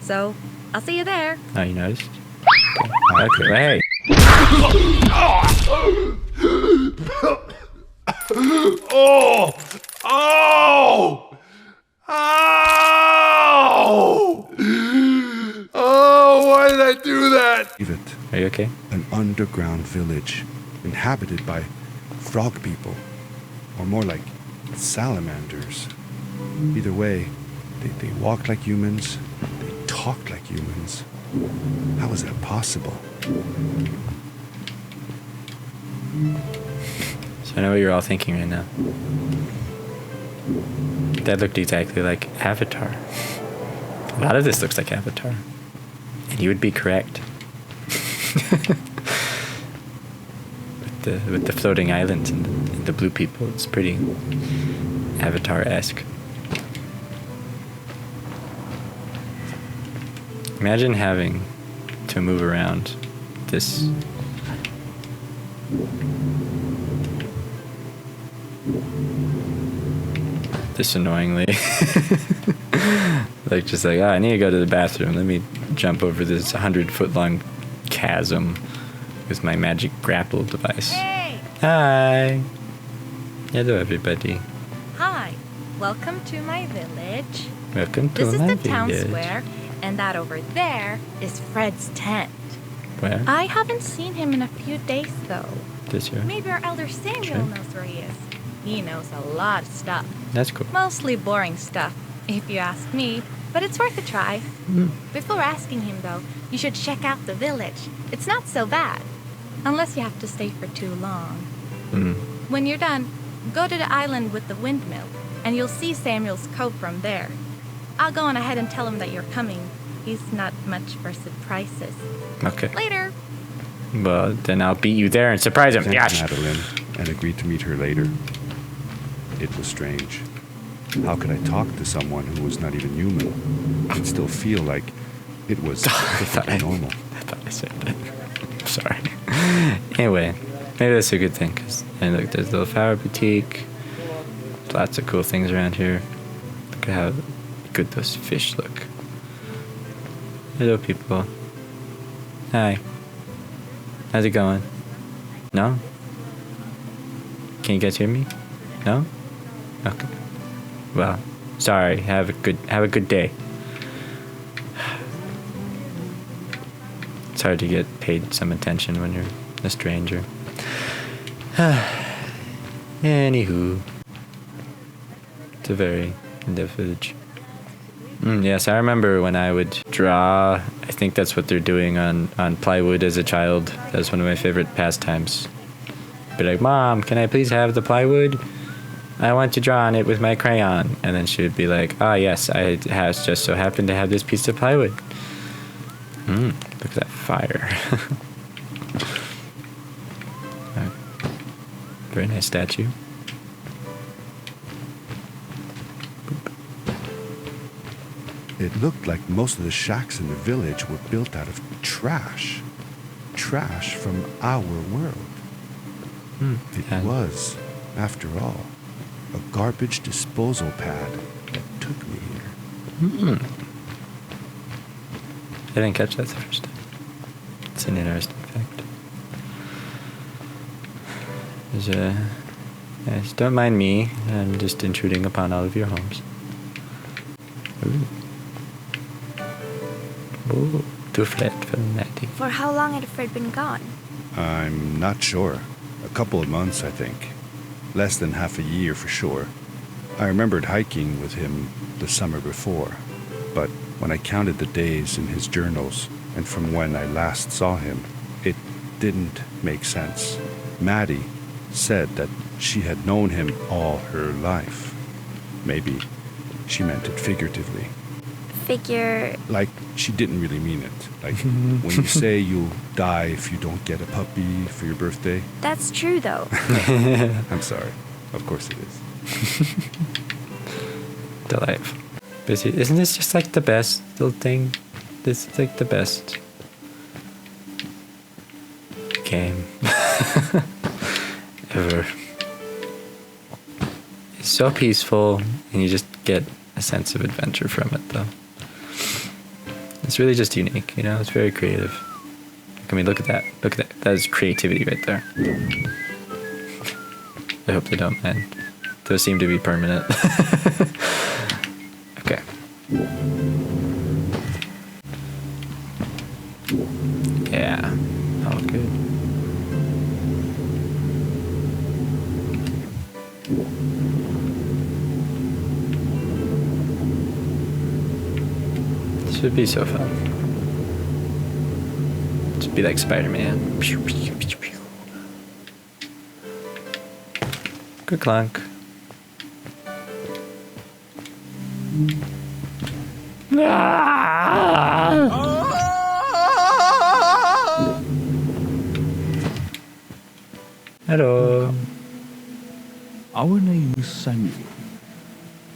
So, I'll see you there. Oh, you noticed? Okay, hey. Oh! Oh! Oh! Oh, why did I do that? Are you okay? An underground village inhabited by frog people, or more like salamanders. Either way, they walk like humans, they talk like humans. How is that possible? So I know what you're all thinking right now. That looked exactly like Avatar. A lot of this looks like Avatar. And you would be correct. with the floating islands and the blue people, it's pretty Avatar-esque. Imagine having to move around this annoyingly. like I need to go to the bathroom. Let me jump over this 100-foot long chasm with my magic grapple device. Hey! Hi! Hello, everybody. Hi. Welcome to my village. Welcome to This is my the town village. square, and that over there is Fred's tent. Where? I haven't seen him in a few days, though. This year. Maybe our elder Samuel Sure. knows where he is. He knows a lot of stuff. That's cool. Mostly boring stuff, if you ask me, but it's worth a try. Before asking him, though, you should check out the village. It's not so bad, unless you have to stay for too long. When you're done, go to the island with the windmill, and you'll see Samuel's cove from there. I'll go on ahead and tell him that you're coming. He's not much for surprises. Okay. Later. Well, then I'll beat you there and surprise him. Thanked Yes. Madeline and agreed to meet her later. It was strange. How could I talk to someone who was not even human and still feel like it was perfectly normal? I thought I said that. I'm sorry. Anyway, maybe that's a good thing. And look, there's a little flower boutique. Lots of cool things around here. Look at how good those fish look. Hello, people. Hi. How's it going? No? Can you guys hear me? No? Okay. Well, sorry. Have a good day. It's hard to get paid some attention when you're a stranger. Anywho. It's a very in-depth village. Yes, I remember when I would draw. I think that's what they're doing on plywood as a child. That was one of my favorite pastimes. Be like, Mom, can I please have the plywood? I want to draw on it with my crayon. And then she would be like, yes, I just so happened to have this piece of plywood. Look at that fire. Very nice statue. It looked like most of the shacks in the village were built out of trash. Trash from our world. It was, after all, a garbage disposal pad that took me here. I didn't catch that the first time. It's an interesting fact. Yes, don't mind me. I'm just intruding upon all of your homes. Ooh, to Fred from Maddie. For how long had Fred been gone? I'm not sure. A couple of months, I think. Less than half a year for sure. I remembered hiking with him the summer before, but when I counted the days in his journals and from when I last saw him, it didn't make sense. Maddie said that she had known him all her life. Maybe she meant it figuratively. Figure... Like, she didn't really mean it. Like, when you say you'll die if you don't get a puppy for your birthday. That's true, though. I'm sorry. Of course it is. Delightful. Isn't this just like the best little thing? This is like the best game ever. It's so peaceful, and you just get a sense of adventure from it, though. It's really just unique, you know. It's very creative. I mean, look at that. Look at that. That is creativity right there. I hope they don't mind. Those seem to be permanent. Okay. Yeah. All good. This would be so fun. Just be like Spider-Man. Good clunk. Hello. Our name is Samuel,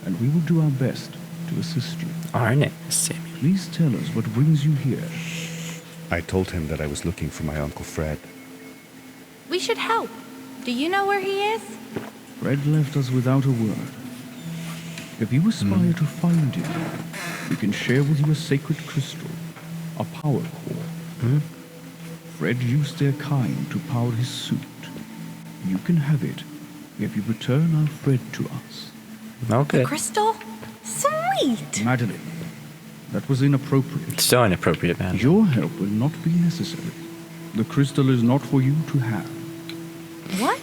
and we will do our best to assist you. Our name is Samuel. Please tell us what brings you here. I told him that I was looking for my Uncle Fred. We should help. Do you know where he is? Fred left us without a word. If you aspire to find him, we can share with you a sacred crystal, a power core. Fred used their kind to power his suit. You can have it if you return our Fred to us. Okay. Crystal? Sweet! Madeline, that was inappropriate. So inappropriate, man. Your help will not be necessary. The crystal is not for you to have. What?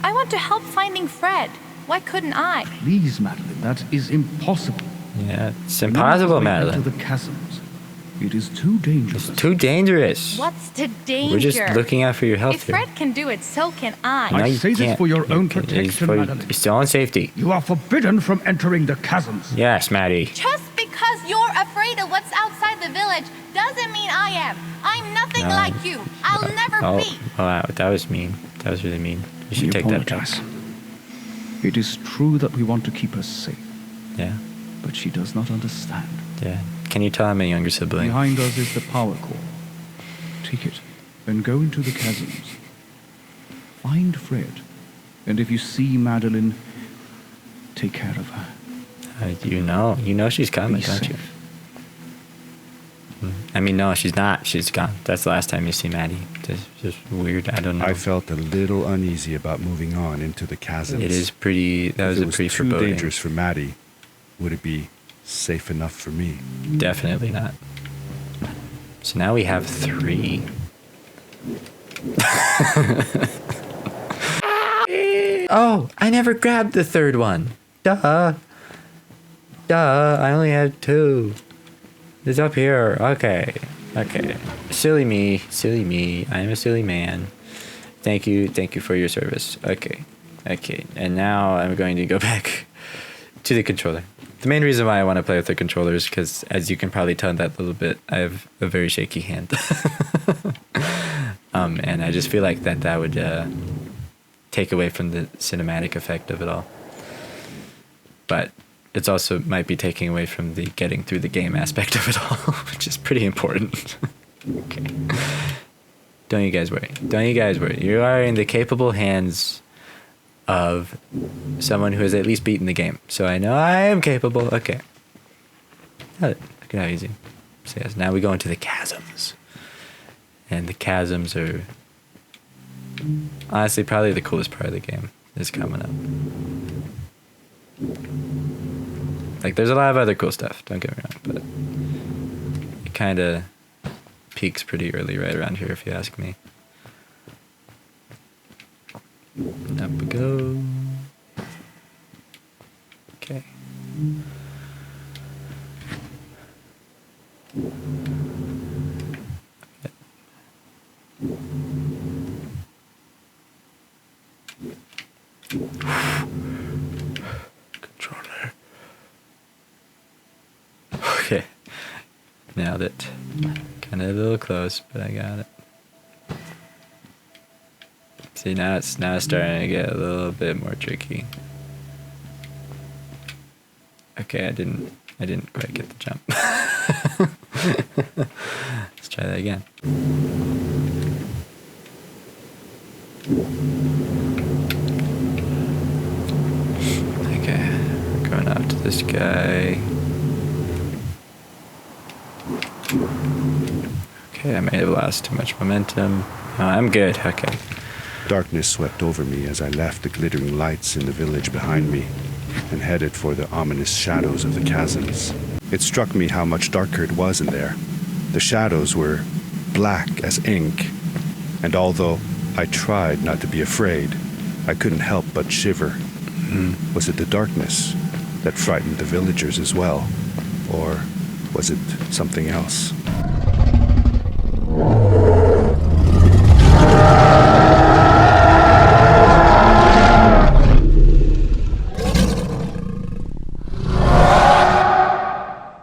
I want to help finding Fred. Why couldn't I? Please, Madeline, that is impossible. Yeah, it's impossible, Madeline. Into the chasms. It is too dangerous. It's too dangerous. What's the danger? We're just looking out for your health If here. Fred can do it, so can I. I you say this can't. for your own It's protection, for Madeline. your own safety. You are forbidden from entering the chasms. Yes, Maddie. Just because you're afraid of what's outside the village doesn't mean I am. I'm nothing No. like you. I'll never Oh, be. wow, that was mean. That was really mean. You should We take that apologize. back. It is true that we want to keep her safe, Yeah, but she does not understand. yeah. Can you tell I'm a younger sibling? Behind us is the power core. Take it, and go into the chasms. Find Fred, and if you see Madeline, take care of her. You know she's coming, Be don't you? safe. I mean, no, she's not. She's gone. That's the last time you see Maddie. It's just weird. I don't know. I felt a little uneasy about moving on into the chasms. It is pretty. That was If a it was pretty too foreboding. dangerous for Maddie, would it be safe enough for me? Definitely not. So now we have 3. Oh, I never grabbed the third one. Duh. I only had 2. It's up here. Okay. Silly me. I am a silly man. Thank you for your service. Okay. And now I'm going to go back to the controller. The main reason why I want to play with the controller is because, as you can probably tell in that little bit, I have a very shaky hand. And I just feel like that would take away from the cinematic effect of it all. But it's also might be taking away from the getting through the game aspect of it all, which is pretty important. Okay. Don't you guys worry. You are in the capable hands of someone who has at least beaten the game. So I know I am capable. Okay. Look at how easy. So yes, now we go into the chasms. And the chasms are honestly probably the coolest part of the game is coming up. Like, there's a lot of other cool stuff, don't get me wrong, but it kind of peaks pretty early right around here, if you ask me. Up we go. Okay. Controller. Okay. Nailed it. Kind of a little close, but I got it. See, now it's starting to get a little bit more tricky. Okay, I didn't quite get the jump. Let's try that again. Okay, we're going out to this guy. Okay, I may have lost too much momentum. No, I'm good. Okay. Darkness swept over me as I left the glittering lights in the village behind me and headed for the ominous shadows of the chasms. It struck me how much darker it was in there. The shadows were black as ink, and although I tried not to be afraid, I couldn't help but shiver. Was it the darkness that frightened the villagers as well, or was it something else?